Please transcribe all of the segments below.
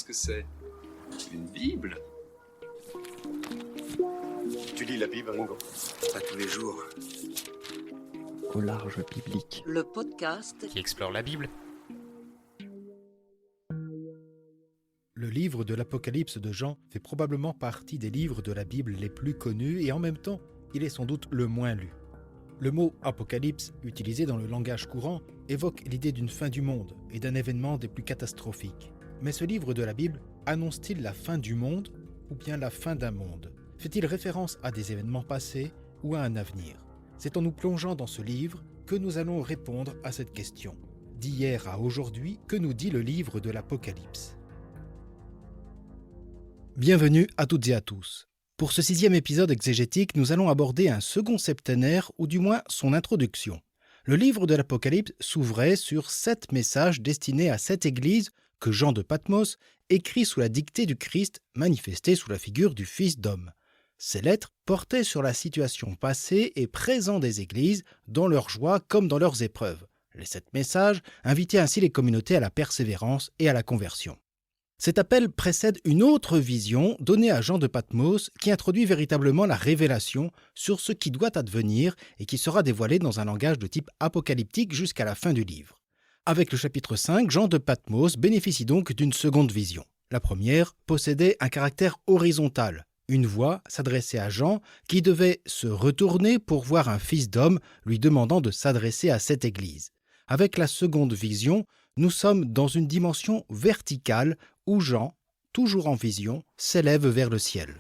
Qu'est-ce que c'est? Une Bible? Tu lis la Bible, Ringo? Pas tous les jours. Au large biblique. Le podcast qui explore la Bible. Le livre de l'Apocalypse de Jean fait probablement partie des livres de la Bible les plus connus et en même temps, il est sans doute le moins lu. Le mot « apocalypse », utilisé dans le langage courant, évoque l'idée d'une fin du monde et d'un événement des plus catastrophiques. Mais ce livre de la Bible annonce-t-il la fin du monde ou bien la fin d'un monde? Fait-il référence à des événements passés ou à un avenir? C'est en nous plongeant dans ce livre que nous allons répondre à cette question. D'hier à aujourd'hui, que nous dit le livre de l'Apocalypse? Bienvenue à toutes et à tous. Pour ce 6e épisode exégétique, nous allons aborder un second septénaire, ou du moins son introduction. Le livre de l'Apocalypse s'ouvrait sur 7 messages destinés à 7 églises que Jean de Patmos écrit sous la dictée du Christ, manifesté sous la figure du Fils d'homme. Ces lettres portaient sur la situation passée et présente des églises, dans leur joie comme dans leurs épreuves. Les 7 messages invitaient ainsi les communautés à la persévérance et à la conversion. Cet appel précède une autre vision donnée à Jean de Patmos qui introduit véritablement la révélation sur ce qui doit advenir et qui sera dévoilé dans un langage de type apocalyptique jusqu'à la fin du livre. Avec le chapitre 5, Jean de Patmos bénéficie donc d'une seconde vision. La première possédait un caractère horizontal. Une voix s'adressait à Jean qui devait se retourner pour voir un fils d'homme lui demandant de s'adresser à cette église. Avec la seconde vision, nous sommes dans une dimension verticale où Jean, toujours en vision, s'élève vers le ciel.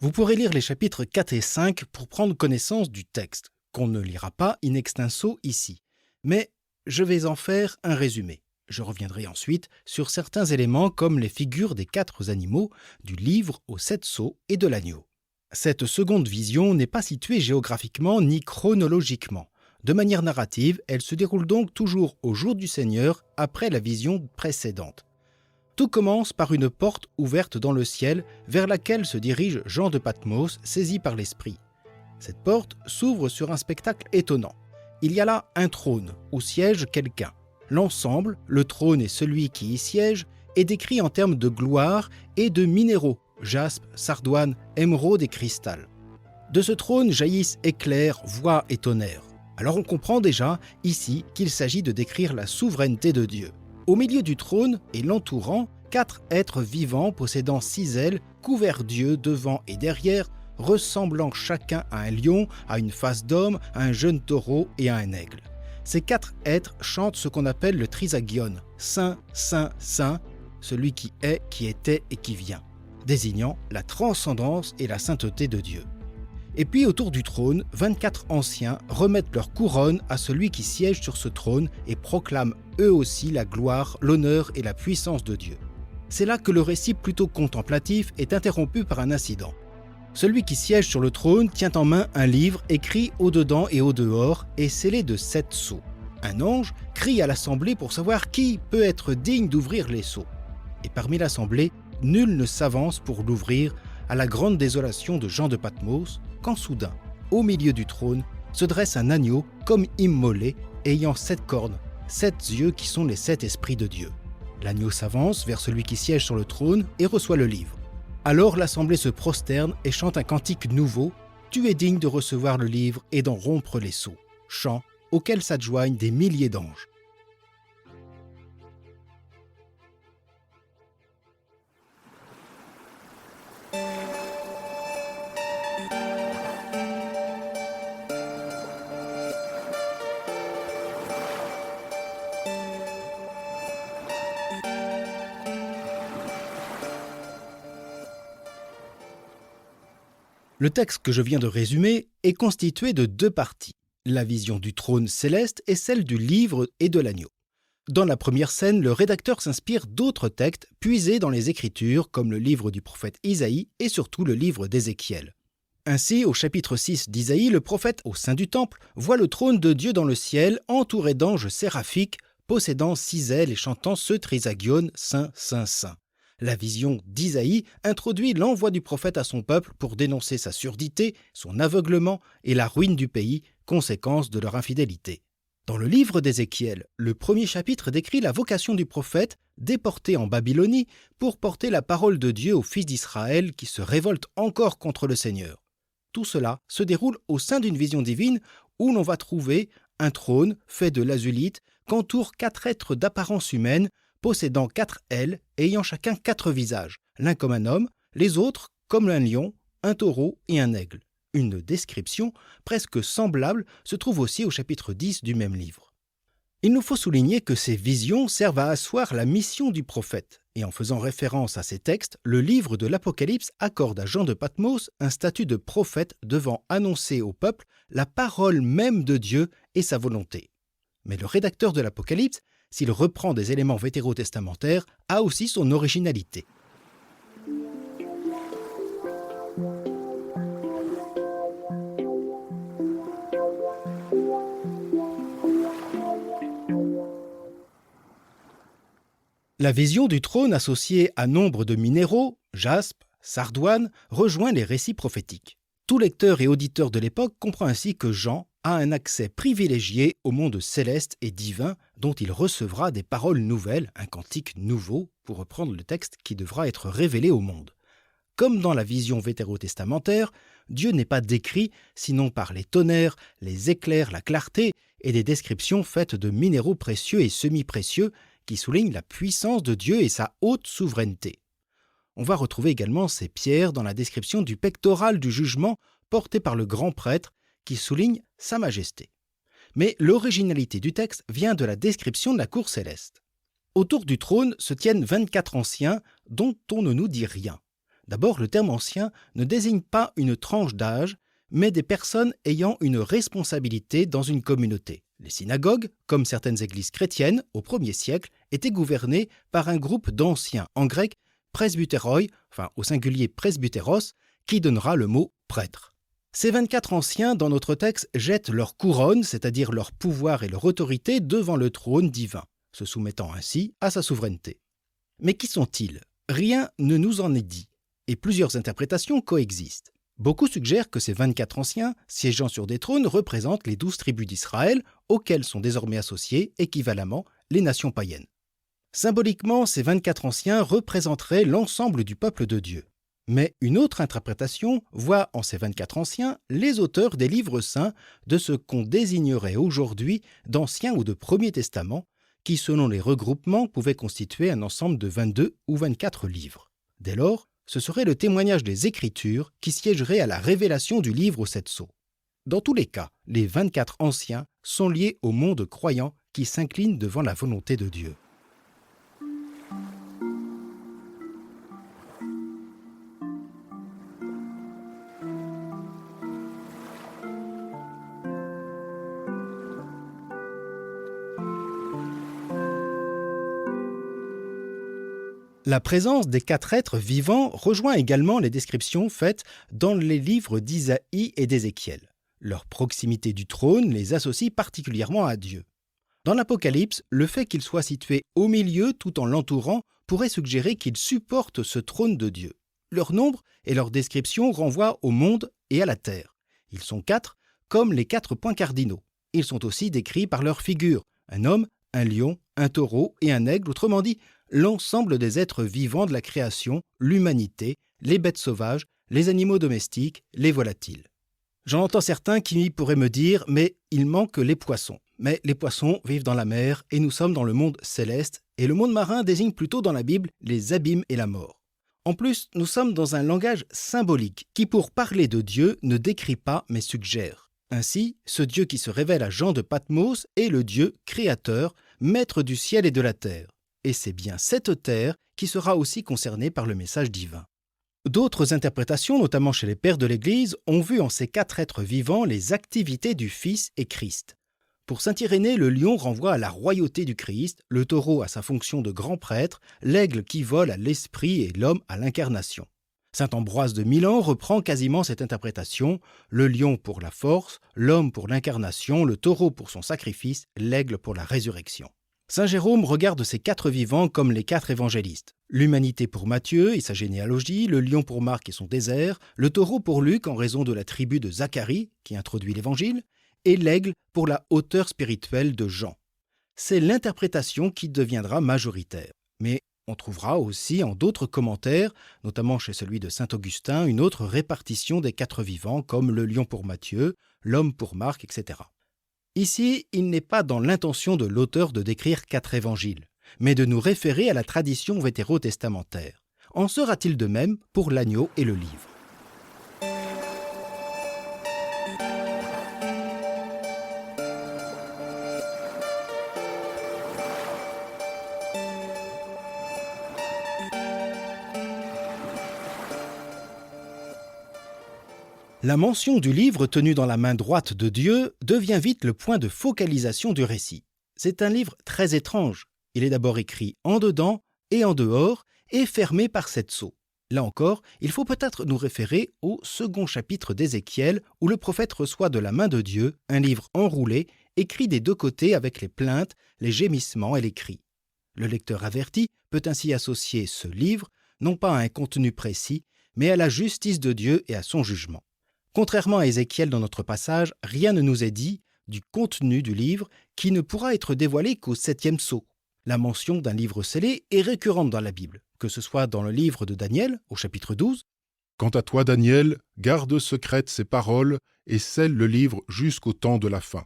Vous pourrez lire les chapitres 4 et 5 pour prendre connaissance du texte, qu'on ne lira pas in extenso ici. Mais je vais en faire un résumé. Je reviendrai ensuite sur certains éléments comme les figures des 4 animaux, du livre aux 7 sceaux et de l'agneau. Cette seconde vision n'est pas située géographiquement ni chronologiquement. De manière narrative, elle se déroule donc toujours au jour du Seigneur après la vision précédente. Tout commence par une porte ouverte dans le ciel vers laquelle se dirige Jean de Patmos, saisi par l'Esprit. Cette porte s'ouvre sur un spectacle étonnant. Il y a là un trône où siège quelqu'un. L'ensemble, le trône et celui qui y siège, est décrit en termes de gloire et de minéraux, jaspe, sardoine, émeraude et cristal. De ce trône jaillissent éclairs, voix et tonnerres. Alors on comprend déjà ici qu'il s'agit de décrire la souveraineté de Dieu. Au milieu du trône et l'entourant, 4 êtres vivants possédant 6 ailes, couverts d'yeux devant et derrière, ressemblant chacun à un lion, à une face d'homme, à un jeune taureau et à un aigle. Ces 4 êtres chantent ce qu'on appelle le trisagion, Saint, Saint, Saint, celui qui est, qui était et qui vient, désignant la transcendance et la sainteté de Dieu. Et puis autour du trône, 24 anciens remettent leur couronne à celui qui siège sur ce trône et proclament eux aussi la gloire, l'honneur et la puissance de Dieu. C'est là que le récit plutôt contemplatif est interrompu par un incident. Celui qui siège sur le trône tient en main un livre écrit au-dedans et au-dehors et scellé de 7 sceaux. Un ange crie à l'assemblée pour savoir qui peut être digne d'ouvrir les sceaux. Et parmi l'assemblée, nul ne s'avance pour l'ouvrir à la grande désolation de Jean de Patmos, quand soudain, au milieu du trône, se dresse un agneau comme immolé, ayant 7 cornes, 7 yeux qui sont les 7 esprits de Dieu. L'agneau s'avance vers celui qui siège sur le trône et reçoit le livre. Alors l'assemblée se prosterne et chante un cantique nouveau. Tu es digne de recevoir le livre et d'en rompre les sceaux. Chant auquel s'adjoignent des milliers d'anges. Le texte que je viens de résumer est constitué de 2 parties, la vision du trône céleste et celle du livre et de l'agneau. Dans la première scène, le rédacteur s'inspire d'autres textes puisés dans les Écritures, comme le livre du prophète Isaïe et surtout le livre d'Ézéchiel. Ainsi, au chapitre 6 d'Isaïe, le prophète, au sein du temple, voit le trône de Dieu dans le ciel, entouré d'anges séraphiques, possédant 6 ailes et chantant ce trisagion, Saint, Saint, Saint. La vision d'Isaïe introduit l'envoi du prophète à son peuple pour dénoncer sa surdité, son aveuglement et la ruine du pays, conséquence de leur infidélité. Dans le livre d'Ézéchiel, le premier chapitre décrit la vocation du prophète déporté en Babylonie pour porter la parole de Dieu aux fils d'Israël qui se révoltent encore contre le Seigneur. Tout cela se déroule au sein d'une vision divine où l'on va trouver un trône fait de lazulite qu'entourent 4 êtres d'apparence humaine possédant 4 ailes et ayant chacun 4 visages, l'un comme un homme, les autres comme un lion, un taureau et un aigle. Une description presque semblable se trouve aussi au chapitre 10 du même livre. Il nous faut souligner que ces visions servent à asseoir la mission du prophète, et en faisant référence à ces textes, le livre de l'Apocalypse accorde à Jean de Patmos un statut de prophète devant annoncer au peuple la parole même de Dieu et sa volonté. Mais le rédacteur de l'Apocalypse, s'il reprend des éléments vétérotestamentaires, a aussi son originalité. La vision du trône associée à nombre de minéraux, jaspe, sardoine, rejoint les récits prophétiques. Tout lecteur et auditeur de l'époque comprend ainsi que Jean a un accès privilégié au monde céleste et divin dont il recevra des paroles nouvelles, un cantique nouveau, pour reprendre le texte qui devra être révélé au monde. Comme dans la vision vétérotestamentaire, Dieu n'est pas décrit sinon par les tonnerres, les éclairs, la clarté et des descriptions faites de minéraux précieux et semi-précieux qui soulignent la puissance de Dieu et sa haute souveraineté. On va retrouver également ces pierres dans la description du pectoral du jugement porté par le grand prêtre qui souligne sa majesté. Mais l'originalité du texte vient de la description de la cour céleste. Autour du trône se tiennent 24 anciens dont on ne nous dit rien. D'abord, le terme ancien ne désigne pas une tranche d'âge, mais des personnes ayant une responsabilité dans une communauté. Les synagogues, comme certaines églises chrétiennes au 1er siècle, étaient gouvernées par un groupe d'anciens, en grec presbytéroi, enfin au singulier presbytéros, qui donnera le mot prêtre. Ces 24 anciens, dans notre texte, jettent leur couronne, c'est-à-dire leur pouvoir et leur autorité, devant le trône divin, se soumettant ainsi à sa souveraineté. Mais qui sont-ils ? Rien ne nous en est dit, et plusieurs interprétations coexistent. Beaucoup suggèrent que ces 24 anciens, siégeant sur des trônes, représentent les 12 tribus d'Israël, auxquelles sont désormais associées, équivalemment, les nations païennes. Symboliquement, ces 24 anciens représenteraient l'ensemble du peuple de Dieu. Mais une autre interprétation voit en ces 24 anciens les auteurs des livres saints de ce qu'on désignerait aujourd'hui d'Ancien ou de Premier Testament, qui, selon les regroupements, pouvaient constituer un ensemble de 22 ou 24 livres. Dès lors, ce serait le témoignage des Écritures qui siégerait à la révélation du livre aux 7 sceaux. Dans tous les cas, les 24 anciens sont liés au monde croyant qui s'incline devant la volonté de Dieu. La présence des 4 êtres vivants rejoint également les descriptions faites dans les livres d'Isaïe et d'Ézéchiel. Leur proximité du trône les associe particulièrement à Dieu. Dans l'Apocalypse, le fait qu'ils soient situés au milieu tout en l'entourant pourrait suggérer qu'ils supportent ce trône de Dieu. Leur nombre et leur description renvoient au monde et à la terre. Ils sont 4, comme les 4 points cardinaux. Ils sont aussi décrits par leur figure, un homme, un lion, un taureau et un aigle, autrement dit, l'ensemble des êtres vivants de la création, l'humanité, les bêtes sauvages, les animaux domestiques, les volatiles. J'en entends certains qui pourraient me dire « mais il manque les poissons ». Mais les poissons vivent dans la mer et nous sommes dans le monde céleste, et le monde marin désigne plutôt dans la Bible les abîmes et la mort. En plus, nous sommes dans un langage symbolique qui, pour parler de Dieu, ne décrit pas mais suggère. Ainsi, ce Dieu qui se révèle à Jean de Patmos est le Dieu créateur, maître du ciel et de la terre. Et c'est bien cette terre qui sera aussi concernée par le message divin. D'autres interprétations, notamment chez les pères de l'Église, ont vu en ces 4 êtres vivants les activités du Fils et Christ. Pour saint Irénée, le lion renvoie à la royauté du Christ, le taureau à sa fonction de grand prêtre, l'aigle qui vole à l'esprit et l'homme à l'incarnation. Saint Ambroise de Milan reprend quasiment cette interprétation, le lion pour la force, l'homme pour l'incarnation, le taureau pour son sacrifice, l'aigle pour la résurrection. Saint Jérôme regarde ces 4 vivants comme les 4 évangélistes. L'humanité pour Matthieu et sa généalogie, le lion pour Marc et son désert, le taureau pour Luc en raison de la tribu de Zacharie, qui introduit l'évangile, et l'aigle pour la hauteur spirituelle de Jean. C'est l'interprétation qui deviendra majoritaire. Mais on trouvera aussi en d'autres commentaires, notamment chez celui de saint Augustin, une autre répartition des 4 vivants, comme le lion pour Matthieu, l'homme pour Marc, etc. Ici, il n'est pas dans l'intention de l'auteur de décrire 4 évangiles, mais de nous référer à la tradition vétérotestamentaire. En sera-t-il de même pour l'agneau et le livre? La mention du livre tenu dans la main droite de Dieu devient vite le point de focalisation du récit. C'est un livre très étrange. Il est d'abord écrit en dedans et en dehors et fermé par 7 sceaux. Là encore, il faut peut-être nous référer au 2e chapitre d'Ézéchiel où le prophète reçoit de la main de Dieu un livre enroulé, écrit des 2 côtés avec les plaintes, les gémissements et les cris. Le lecteur averti peut ainsi associer ce livre, non pas à un contenu précis, mais à la justice de Dieu et à son jugement. Contrairement à Ézéchiel dans notre passage, rien ne nous est dit du contenu du livre qui ne pourra être dévoilé qu'au 7e sceau. La mention d'un livre scellé est récurrente dans la Bible, que ce soit dans le livre de Daniel, au chapitre 12. « Quant à toi, Daniel, garde secrètes ces paroles et scelle le livre jusqu'au temps de la fin. »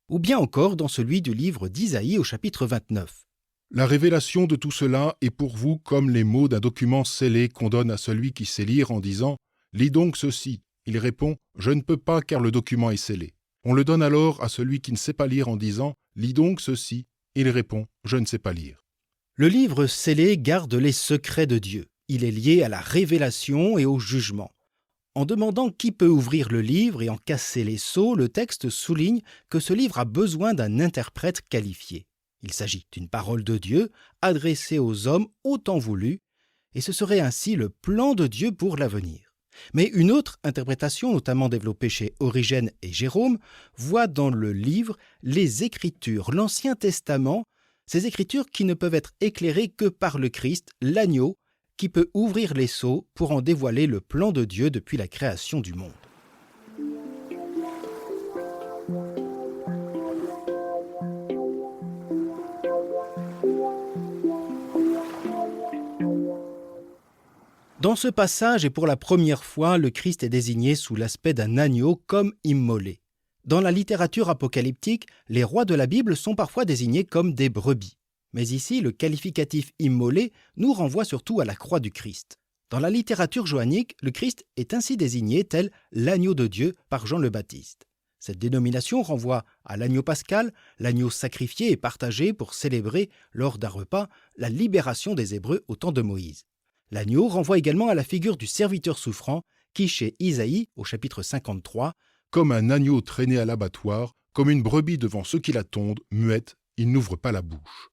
Ou bien encore dans celui du livre d'Isaïe, au chapitre 29. « La révélation de tout cela est pour vous comme les mots d'un document scellé qu'on donne à celui qui sait lire en disant « Lis donc ceci ». Il répond « Je ne peux pas car le document est scellé ». On le donne alors à celui qui ne sait pas lire en disant « Lis donc ceci ». Il répond « Je ne sais pas lire ». Le livre scellé garde les secrets de Dieu. Il est lié à la révélation et au jugement. En demandant qui peut ouvrir le livre et en casser les sceaux, le texte souligne que ce livre a besoin d'un interprète qualifié. Il s'agit d'une parole de Dieu adressée aux hommes au temps voulu, et ce serait ainsi le plan de Dieu pour l'avenir. Mais une autre interprétation, notamment développée chez Origène et Jérôme, voit dans le livre les Écritures, l'Ancien Testament, ces Écritures qui ne peuvent être éclairées que par le Christ, l'agneau, qui peut ouvrir les sceaux pour en dévoiler le plan de Dieu depuis la création du monde. Dans ce passage, et pour la première fois, le Christ est désigné sous l'aspect d'un agneau comme immolé. Dans la littérature apocalyptique, les rois de la Bible sont parfois désignés comme des brebis. Mais ici, le qualificatif immolé nous renvoie surtout à la croix du Christ. Dans la littérature johannique, le Christ est ainsi désigné tel l'agneau de Dieu par Jean le Baptiste. Cette dénomination renvoie à l'agneau pascal, l'agneau sacrifié et partagé pour célébrer, lors d'un repas, la libération des Hébreux au temps de Moïse. L'agneau renvoie également à la figure du serviteur souffrant qui, chez Isaïe, au chapitre 53, « Comme un agneau traîné à l'abattoir, comme une brebis devant ceux qui la tondent, muette, il n'ouvre pas la bouche. »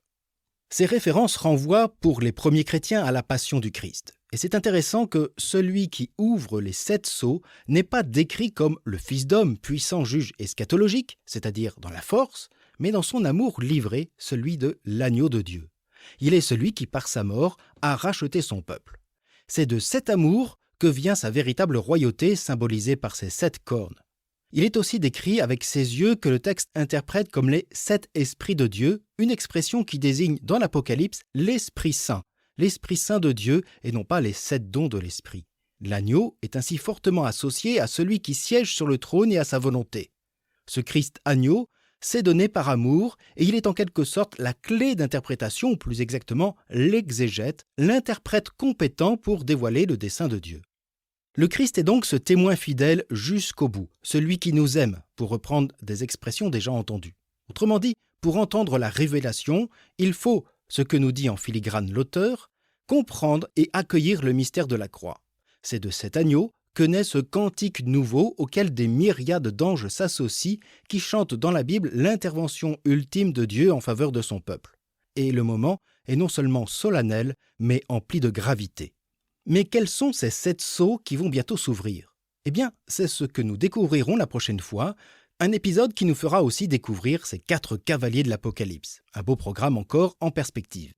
Ces références renvoient pour les premiers chrétiens à la passion du Christ. Et c'est intéressant que celui qui ouvre les 7 sceaux n'est pas décrit comme le Fils d'homme, puissant juge eschatologique, c'est-à-dire dans la force, mais dans son amour livré, celui de l'agneau de Dieu. Il est celui qui, par sa mort, a racheté son peuple. C'est de cet amour que vient sa véritable royauté, symbolisée par ses 7 cornes. Il est aussi décrit avec ses yeux que le texte interprète comme les 7 esprits de Dieu, une expression qui désigne dans l'Apocalypse l'Esprit Saint de Dieu et non pas les 7 dons de l'Esprit. L'agneau est ainsi fortement associé à celui qui siège sur le trône et à sa volonté. Ce Christ agneau s'est donné par amour et il est en quelque sorte la clé d'interprétation, ou plus exactement l'exégète, l'interprète compétent pour dévoiler le dessein de Dieu. Le Christ est donc ce témoin fidèle jusqu'au bout, celui qui nous aime, pour reprendre des expressions déjà entendues. Autrement dit, pour entendre la révélation, il faut, ce que nous dit en filigrane l'auteur, comprendre et accueillir le mystère de la croix. C'est de cet agneau que naît ce cantique nouveau auquel des myriades d'anges s'associent qui chantent dans la Bible l'intervention ultime de Dieu en faveur de son peuple. Et le moment est non seulement solennel, mais empli de gravité. Mais quels sont ces 7 sceaux qui vont bientôt s'ouvrir ? Eh bien, c'est ce que nous découvrirons la prochaine fois, Un épisode qui nous fera aussi découvrir ces 4 cavaliers de l'Apocalypse. Un beau programme encore en perspective.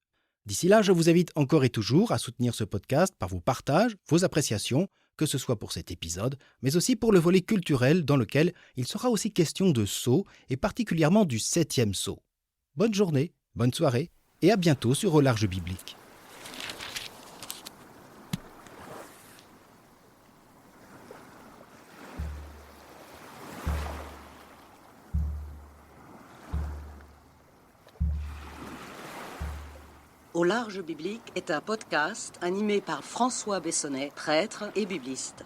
D'ici là, je vous invite encore et toujours à soutenir ce podcast par vos partages, vos appréciations, que ce soit pour cet épisode, mais aussi pour le volet culturel dans lequel il sera aussi question de sceaux et particulièrement du 7e sceau. Bonne journée, bonne soirée et à bientôt sur Au Large Biblique. Au Large Biblique est un podcast animé par François Bessonnet, prêtre et bibliste.